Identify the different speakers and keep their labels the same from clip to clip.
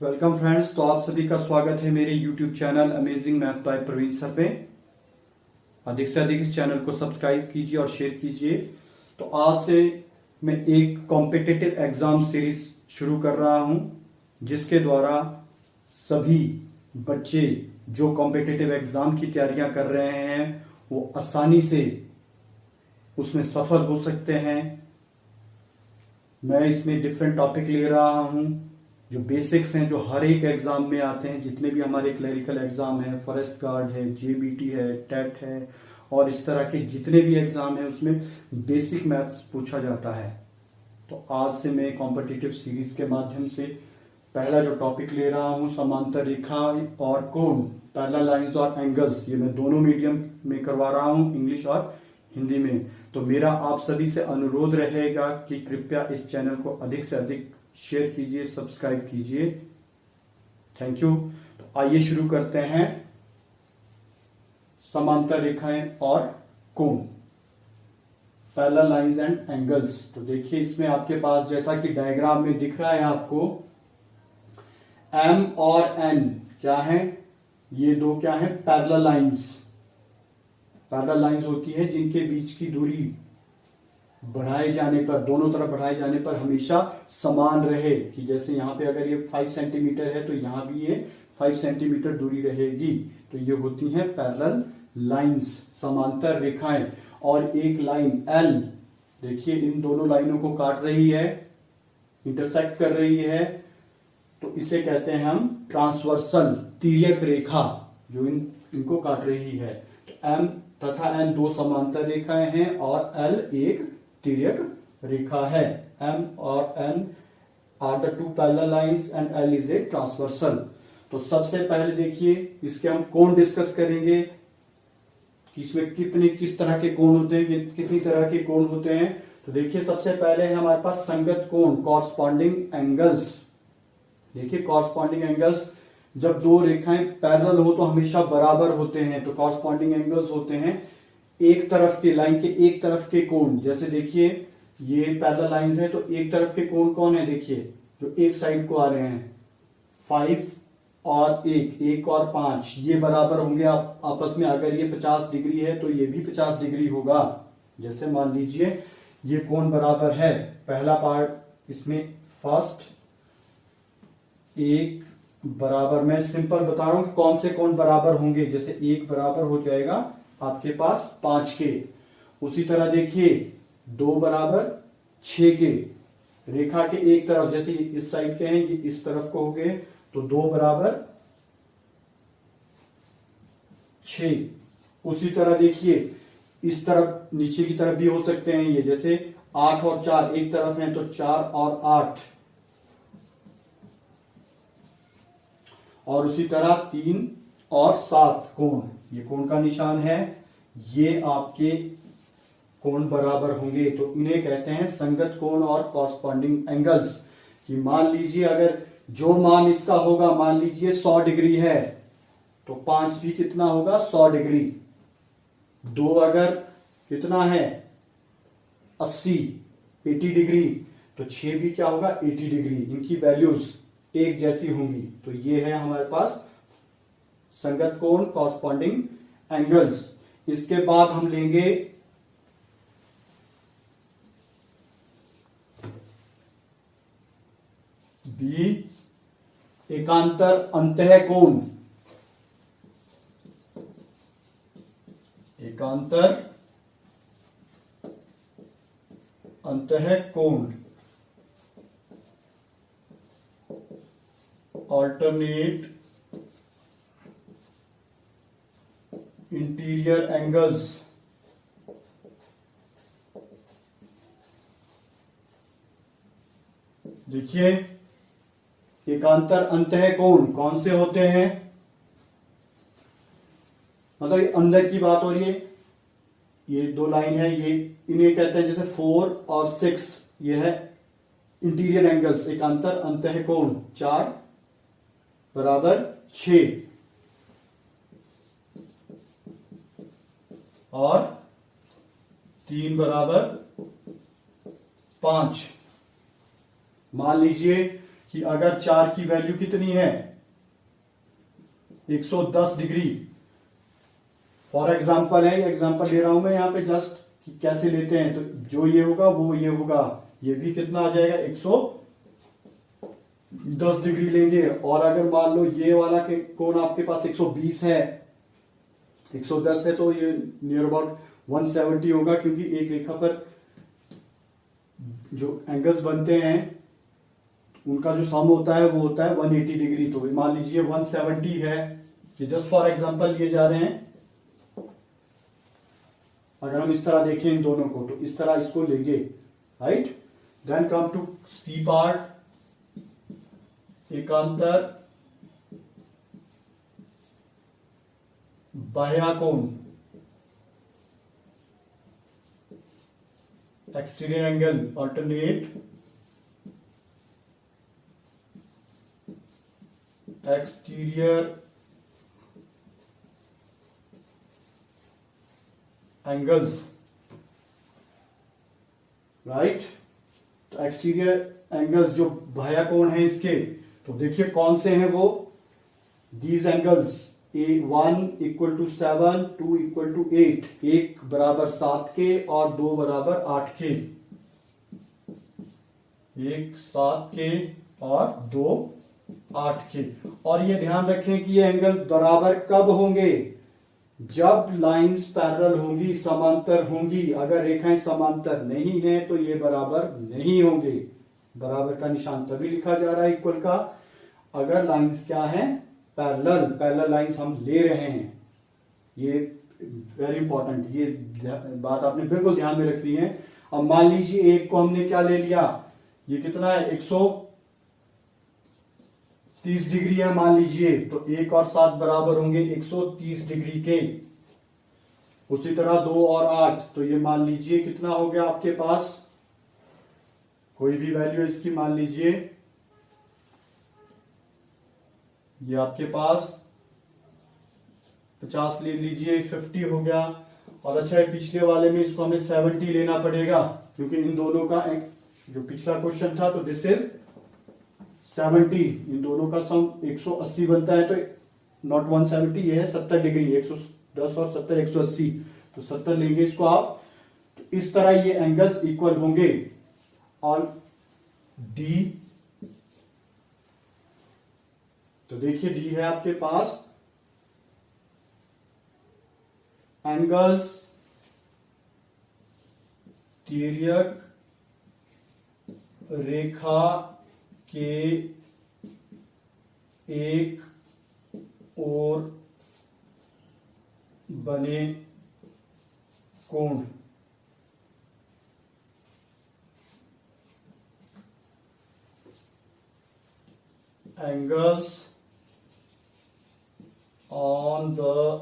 Speaker 1: Welcome friends. तो आप सभी का स्वागत है मेरे YouTube channel amazing math by Praveen sir पे। अधिक से अधिक इस चैनल को सब्सक्राइब कीजिए और शेयर कीजिए। तो आज से मैं एक कॉम्पिटिटिव एग्जाम सीरीज शुरू कर रहा हूं, जिसके द्वारा सभी बच्चे जो कॉम्पिटिटिव एग्जाम की तैयारियां कर रहे हैं वो आसानी से उसमें सफल हो सकते हैं। मैं इसमें डिफरेंट टॉपिक ले रहा हूं जो बेसिक्स हैं, जो हर एक एग्जाम में आते हैं। जितने भी हमारे क्लरिकल एग्जाम है, फॉरेस्ट गार्ड है, जेबीटी है, टेट है और इस तरह के जितने भी एग्जाम है उसमें बेसिक मैथ्स पूछा जाता है। तो आज से मैं कॉम्पिटिटिव सीरीज के माध्यम से पहला जो टॉपिक ले रहा हूं, समांतर रेखा और कोण, पैरेलल लाइंस और एंगल्स। ये मैं दोनों मीडियम में करवा रहा हूं, इंग्लिश और हिंदी में। तो मेरा आप सभी से अनुरोध रहेगा कि कृपया इस चैनल को अधिक से अधिक शेयर कीजिए, सब्सक्राइब कीजिए। Thank you. तो आइए शुरू करते हैं समांतर रेखाएं और कोण, पैरेलल लाइंस एंड एंगल्स। तो देखिए इसमें आपके पास जैसा कि डायग्राम में दिख रहा है आपको, एम और एन क्या है, ये दो क्या है, पैरेलल लाइंस। पैरेलल लाइंस होती है जिनके बीच की दूरी बढ़ाए जाने पर, दोनों तरफ बढ़ाए जाने पर हमेशा समान रहे। कि जैसे यहां पे अगर ये 5 सेंटीमीटर है तो यहां भी ये 5 सेंटीमीटर दूरी रहेगी। तो ये होती हैं पैरेलल लाइंस, समांतर रेखाएं। और एक लाइन एल, देखिए इन दोनों लाइनों को काट रही है, इंटरसेक्ट कर रही है, तो इसे कहते हैं हम ट्रांसवर्सल, तिर्यक रेखा जो इनको काट रही है। तो एम तथा एन दो समांतर रेखाएं हैं और एल एक तिर्यक रेखा है। एम और N are the two parallel lines and L is a transversal. तो सबसे पहले देखिए इसके हम कोण डिस्कस करेंगे कि इसमें किस तरह के कोण होते हैं, कितनी तरह के कोण होते हैं। तो देखिए सबसे पहले है हमारे पास संगत कोण, कॉरस्पॉन्डिंग एंगल्स। देखिए कॉरस्पॉन्डिंग एंगल्स, जब दो रेखाएं पैरेलल हो तो हमेशा बराबर होते हैं। तो कॉरस्पॉन्डिंग एंगल्स होते हैं एक तरफ के लाइन के एक तरफ के कोण। जैसे देखिए ये पैरेलल लाइंस है तो एक तरफ के कोण कौन है, देखिए जो एक साइड को आ रहे हैं 5 और 1 और 5, ये बराबर होंगे आपस में। अगर ये 50 डिग्री है तो ये भी 50 डिग्री होगा। जैसे मान लीजिए ये कोण बराबर है, पहला पार्ट इसमें फर्स्ट एक बराबर, मैं सिंपल बता रहा हूं कि कौन से कोण बराबर होंगे। जैसे एक बराबर हो जाएगा आपके पास 5 के। उसी तरह देखिए 2 बराबर 6 के। रेखा के एक तरफ, जैसे इस साइड के हैं, ये इस तरफ को हो गए तो 2 बराबर 6। उसी तरह देखिए इस तरफ नीचे की तरफ भी हो सकते हैं ये, जैसे 8 और 4 एक तरफ हैं तो 4 और 8। और उसी तरह 3 और 7 कोण, ये कोण का निशान है, ये आपके कोण बराबर होंगे। तो इन्हें कहते हैं संगत कोण और कॉरस्पॉन्डिंग एंगल्स। कि मान लीजिए अगर जो मान इसका होगा, मान लीजिए 100 डिग्री है तो 5 भी कितना होगा, 100 डिग्री। 2 अगर कितना है 80 डिग्री, तो 6 भी क्या होगा 80 डिग्री। इनकी वैल्यूज एक जैसी होंगी। तो ये है हमारे पास संगत कोण, कॉरस्पॉन्डिंग एंगल्स। इसके बाद हम लेंगे बी, एकांतर अंतः कोण। एकांतर अंतः कोण, alternate interior angles। देखिए एकांतर अंतः कोण कौन से होते हैं, मतलब ये अंदर की बात हो रही है। ये 2 लाइन है, ये इन्हें कहते हैं जैसे 4 और 6, ये है इंटीरियर एंगल्स। एकांतर अंतः कोण 4 बराबर 6 और 3 बराबर 5। मान लीजिए कि अगर 4 की वैल्यू कितनी है 110 डिग्री, फॉर एग्जाम्पल है, एग्जाम्पल ले रहा हूं मैं यहाँ पे जस्ट कि कैसे लेते हैं, तो जो ये होगा वो ये होगा, ये भी कितना आ जाएगा 110 डिग्री लेंगे। और अगर मान लो ये वाला के कोण आपके पास 120 है, 110 है तो ये नियर अबाउट 170 होगा, क्योंकि एक रेखा पर जो एंगल्स बनते हैं उनका जो सम होता है वो होता है 180 डिग्री। तो मान लीजिए 170 है, ये जस्ट फॉर एग्जांपल लिए जा रहे हैं। अगर हम इस तरह देखें इन दोनों को, तो इस तरह इसको लेंगे, right. Then come to C part, एकांतर बाह्यकोण, exterior angle, alternate exterior angles, right. तो एक्सटीरियर एंगल्स जो बाह्यकोण है इसके, तो देखिए कौन से हैं वो, these angles, 1 equal to 7, 2 equal to 8, 1 बराबर 7 के और 2 बराबर 8 के, 1 7 के और 2 8 के। और ये ध्यान रखें कि ये एंगल बराबर कब होंगे, जब लाइंस पैरेलल होंगी, समांतर होंगी। अगर रेखाएं समांतर नहीं है तो ये बराबर नहीं होंगे। बराबर का निशान तभी लिखा जा रहा है इक्वल का, अगर लाइंस क्या है, पैरेलल लाइंस हम ले रहे हैं। ये वेरी इंपॉर्टेंट, ये बात आपने बिल्कुल ध्यान में रखनी है। अब मान लीजिए एक को हमने क्या ले लिया, ये कितना है 130 डिग्री है मान लीजिए, तो 1 और 7 बराबर होंगे 130 डिग्री के। उसी तरह 2 और 8, तो ये मान लीजिए कितना हो गया आपके पास, कोई भी वैल्यू इसकी मान लीजिए, ये आपके पास 50 ले लीजिए, 50 हो गया। और अच्छा है, पिछले वाले में इसको हमें 70 लेना पड़ेगा, क्योंकि इन दोनों का जो पिछला क्वेश्चन था, तो दिस इज 70, इन दोनों का सम 180 बनता है। तो नॉट 170, ये है 70 डिग्री, 110 और 70 180, तो 70 लेंगे इसको आप। तो इस तरह ये एंगल्स इक्वल होंगे। और डी, तो देखिए डी है आपके पास एंगल्स तिर्यक रेखा के एक ओर बने कोण। Angles on the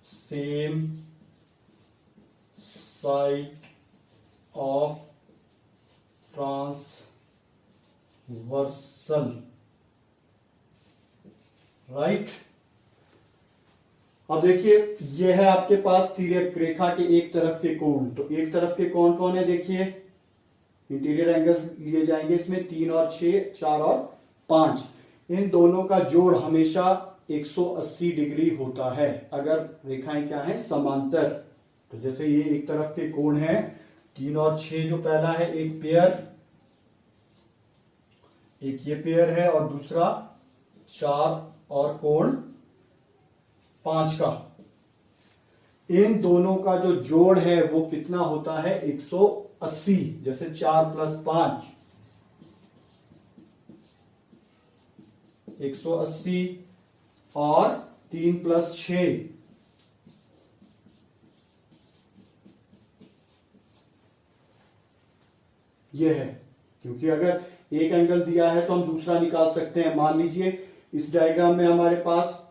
Speaker 1: same side of transversal, right। अब देखिए ये है आपके पास तिर्यक रेखा के एक तरफ के कोण। तो एक तरफ के कोण कौन है, देखिए इंटीरियर एंगल्स लिए जाएंगे इसमें 3 और 6, 4 और 5। इन दोनों का जोड़ हमेशा 180 डिग्री होता है अगर रेखाएं क्या है, समांतर। तो जैसे ये एक तरफ के कोण है 3 और 6, जो पहला है एक पेयर, एक ये पेयर है, और दूसरा 4 और कोण 5 का। इन दोनों का जो जोड़ है वो कितना होता है 180। जैसे 4 + 5 180 और 3 + 6 ये है। क्योंकि अगर एक एंगल दिया है तो हम दूसरा निकाल सकते हैं। मान लीजिए इस डायग्राम में हमारे पास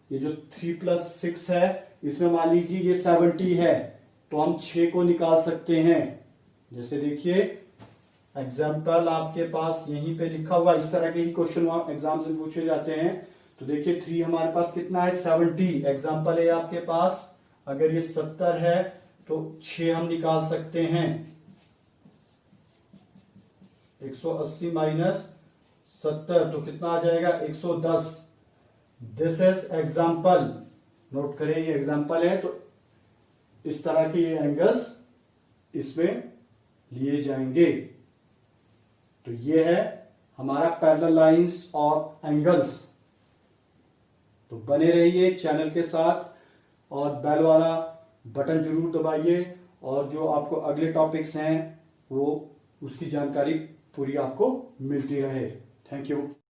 Speaker 1: ये जो 3 + 6 है, इसमें मान लीजिए ये 70 है, तो हम 6 को निकाल सकते हैं। जैसे देखिए एग्जाम्पल आपके पास यहीं पे लिखा हुआ, इस तरह के ही क्वेश्चन एग्जाम में पूछे जाते हैं। तो देखिए 3 हमारे पास कितना है 70, एग्जाम्पल है आपके पास। अगर ये 70 है तो 6 हम निकाल सकते हैं। 180 - 70, तो कितना आ जाएगा 110। दिस इज एग्जाम्पल, नोट करें ये एग्जाम्पल है, तो इस तरह के ये एंगल्स इसमें लिए जाएंगे। तो ये है हमारा पैरेलल लाइंस और एंगल्स। तो बने रहिए चैनल के साथ और बेल वाला बटन जरूर दबाइए, और जो आपको अगले टॉपिक्स हैं वो उसकी जानकारी पूरी आपको मिलती रहे। Thank you.